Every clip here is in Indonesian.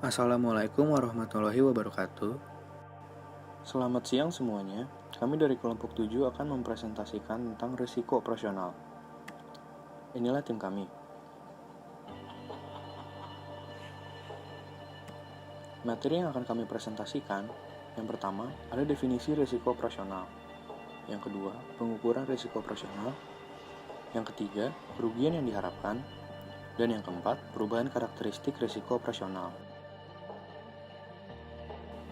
Assalamualaikum warahmatullahi wabarakatuh. Selamat siang semuanya. Kami dari kelompok 7 akan mempresentasikan tentang risiko operasional. Inilah tim kami. Materi yang akan kami presentasikan, yang pertama, ada definisi risiko operasional. Yang kedua, pengukuran risiko operasional. Yang ketiga, kerugian yang diharapkan. Dan yang keempat, perubahan karakteristik risiko operasional.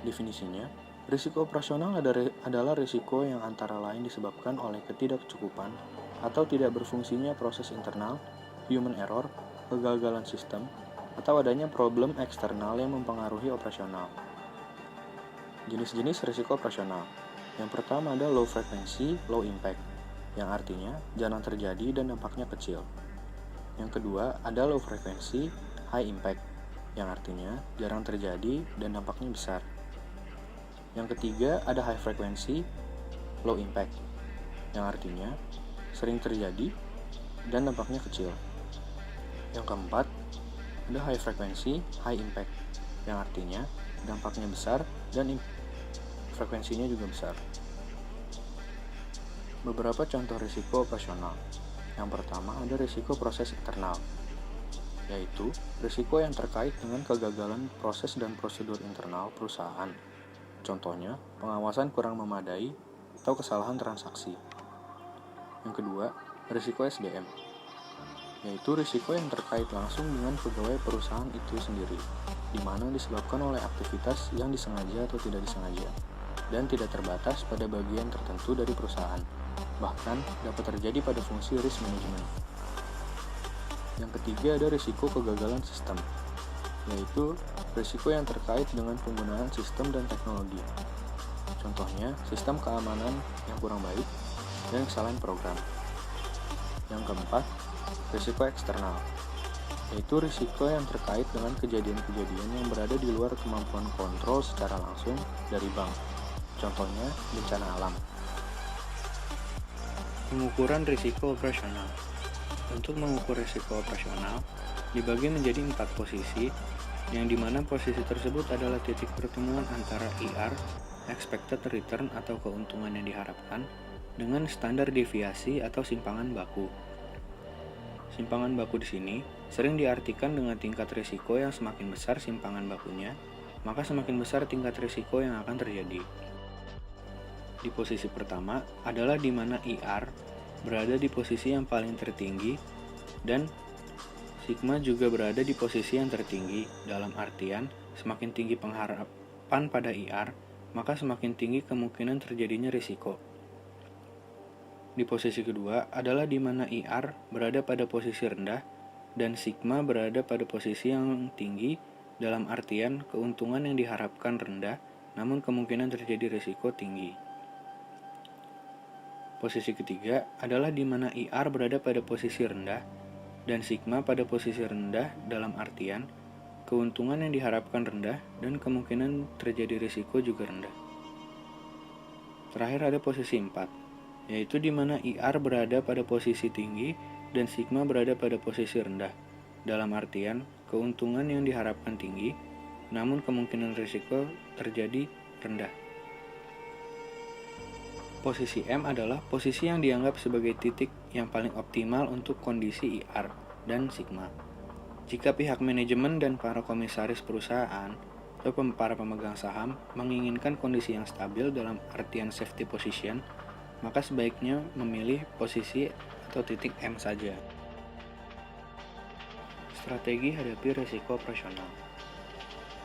Definisinya, risiko operasional adalah risiko yang antara lain disebabkan oleh ketidakcukupan atau tidak berfungsinya proses internal, human error, kegagalan sistem, atau adanya problem eksternal yang mempengaruhi operasional. Jenis-jenis risiko operasional. Yang pertama ada low frequency, low impact, yang artinya jarang terjadi dan dampaknya kecil. Yang kedua ada low frequency, high impact, yang artinya jarang terjadi dan dampaknya besar. Yang ketiga ada high frequency, low impact, yang artinya sering terjadi dan dampaknya kecil. Yang keempat ada high frequency, high impact, yang artinya dampaknya besar dan frekuensinya juga besar. Beberapa contoh risiko operasional. Yang pertama ada risiko proses internal, yaitu risiko yang terkait dengan kegagalan proses dan prosedur internal perusahaan. Contohnya, pengawasan kurang memadai atau kesalahan transaksi. Yang kedua, risiko SDM, yaitu risiko yang terkait langsung dengan pegawai perusahaan itu sendiri, di mana disebabkan oleh aktivitas yang disengaja atau tidak disengaja, dan tidak terbatas pada bagian tertentu dari perusahaan, bahkan dapat terjadi pada fungsi risk management. Yang ketiga ada risiko kegagalan sistem, yaitu risiko yang terkait dengan penggunaan sistem dan teknologi. Contohnya, sistem keamanan yang kurang baik dan kesalahan program. Yang keempat, risiko eksternal, yaitu risiko yang terkait dengan kejadian-kejadian yang berada di luar kemampuan kontrol secara langsung dari bank. Contohnya, bencana alam. Pengukuran risiko operasional. Untuk mengukur risiko operasional, dibagi menjadi 4 posisi, yang dimana posisi tersebut adalah titik pertemuan antara IR, expected return atau keuntungan yang diharapkan, dengan standar deviasi atau simpangan baku. Simpangan baku di sini sering diartikan dengan tingkat risiko yang semakin besar simpangan bakunya, maka semakin besar tingkat risiko yang akan terjadi. Di posisi pertama adalah di mana IR berada di posisi yang paling tertinggi dan sigma juga berada di posisi yang tertinggi, dalam artian semakin tinggi pengharapan pada IR, maka semakin tinggi kemungkinan terjadinya risiko. Di posisi kedua adalah di mana IR berada pada posisi rendah dan sigma berada pada posisi yang tinggi, dalam artian keuntungan yang diharapkan rendah, namun kemungkinan terjadi risiko tinggi. Posisi ketiga adalah di mana IR berada pada posisi rendah dan sigma pada posisi rendah, dalam artian keuntungan yang diharapkan rendah dan kemungkinan terjadi risiko juga rendah. Terakhir ada posisi 4, yaitu di mana IR berada pada posisi tinggi dan sigma berada pada posisi rendah, dalam artian keuntungan yang diharapkan tinggi, namun kemungkinan risiko terjadi rendah. Posisi M adalah posisi yang dianggap sebagai titik yang paling optimal untuk kondisi IR dan sigma. Jika pihak manajemen dan para komisaris perusahaan atau para pemegang saham menginginkan kondisi yang stabil dalam artian safety position, maka sebaiknya memilih posisi atau titik M saja. Strategi hadapi risiko operasional.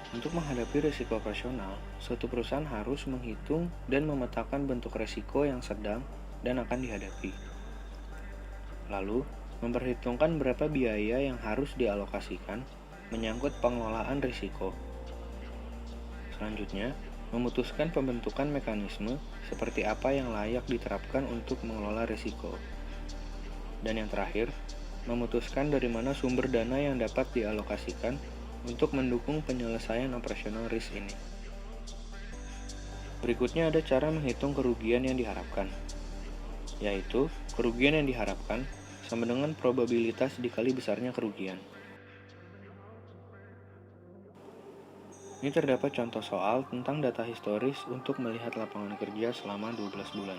Untuk menghadapi risiko operasional, suatu perusahaan harus menghitung dan memetakan bentuk risiko yang sedang dan akan dihadapi. Lalu, memperhitungkan berapa biaya yang harus dialokasikan menyangkut pengelolaan risiko. Selanjutnya, memutuskan pembentukan mekanisme seperti apa yang layak diterapkan untuk mengelola risiko. Dan yang terakhir, memutuskan dari mana sumber dana yang dapat dialokasikan untuk mendukung penyelesaian operasional risk ini. Berikutnya ada cara menghitung kerugian yang diharapkan, yaitu kerugian yang diharapkan sama dengan probabilitas dikali besarnya kerugian. Ini terdapat contoh soal tentang data historis untuk melihat lapangan kerja selama 12 bulan.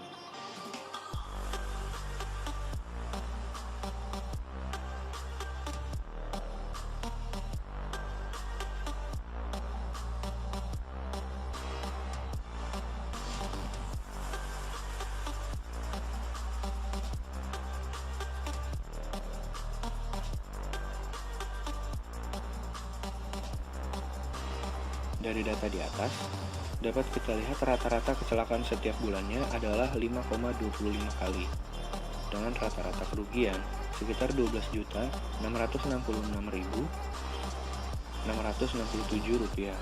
Dari data di atas, dapat kita lihat rata-rata kecelakaan setiap bulannya adalah 5,25 kali, dengan rata-rata kerugian sekitar 12.666.667 rupiah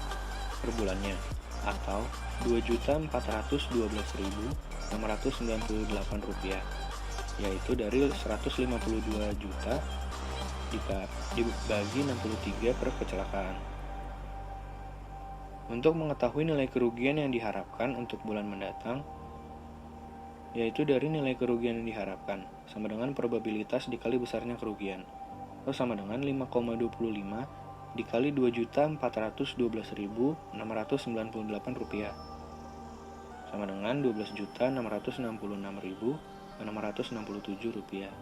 per bulannya, atau 2.412.698 rupiah, yaitu dari 152 juta dibagi 63 per kecelakaan. Untuk mengetahui nilai kerugian yang diharapkan untuk bulan mendatang, yaitu dari nilai kerugian yang diharapkan, sama dengan probabilitas dikali besarnya kerugian, atau sama dengan 5,25 dikali 2.412.698 rupiah, sama dengan 12.666.667 rupiah.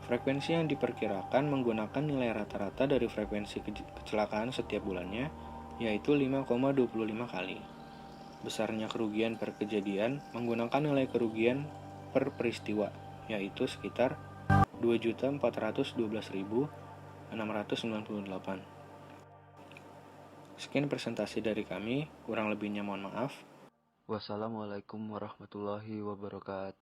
Frekuensi yang diperkirakan menggunakan nilai rata-rata dari frekuensi kecelakaan setiap bulannya, yaitu 5,25 kali. Besarnya kerugian per kejadian menggunakan nilai kerugian per peristiwa, yaitu sekitar 2.412.698. Sekian presentasi dari kami, kurang lebihnya mohon maaf. Wassalamualaikum warahmatullahi wabarakatuh.